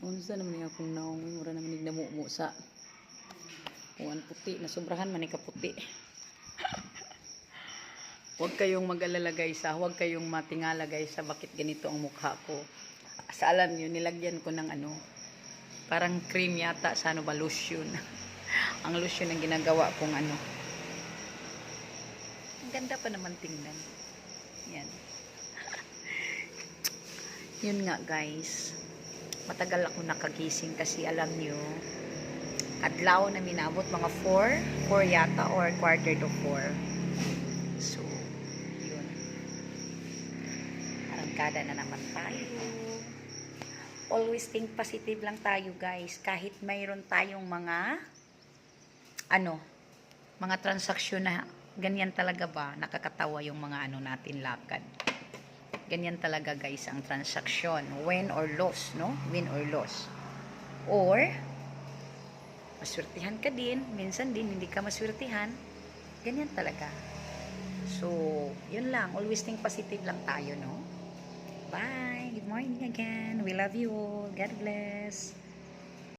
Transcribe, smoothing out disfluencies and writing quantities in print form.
Unsa naman yung akong naong mura naman nagnamumo sa uwan puti na sobrahan man ka puti. Huwag kayong mag-alala guys ha. Huwag kayong matingala guys sa bakit ganito ang mukha ko. Sa alam niyo nilagyan ko ng ano parang cream yata sa ano ba lotion. Ang lotion ang ginagawa kong ano. Ang ganda pa naman tingnan. Yan. Yun nga guys. Matagal ako nakagising kasi alam niyo adlaw na minabot mga 4 yata or quarter to 4. So, yun. Arangkada na naman tayo. Always think positive lang tayo guys. Kahit mayroon tayong mga mga transaksyon na ganyan talaga ba, nakakatawa yung mga natin lakad. Ganyan talaga guys ang transaksyon. Win or loss, no? Win or loss. Or, maswertihan ka din. Minsan din, hindi ka maswertihan. Ganyan talaga. So, yun lang. Always think positive lang tayo, no? Bye! Good morning again. We love you all. God bless.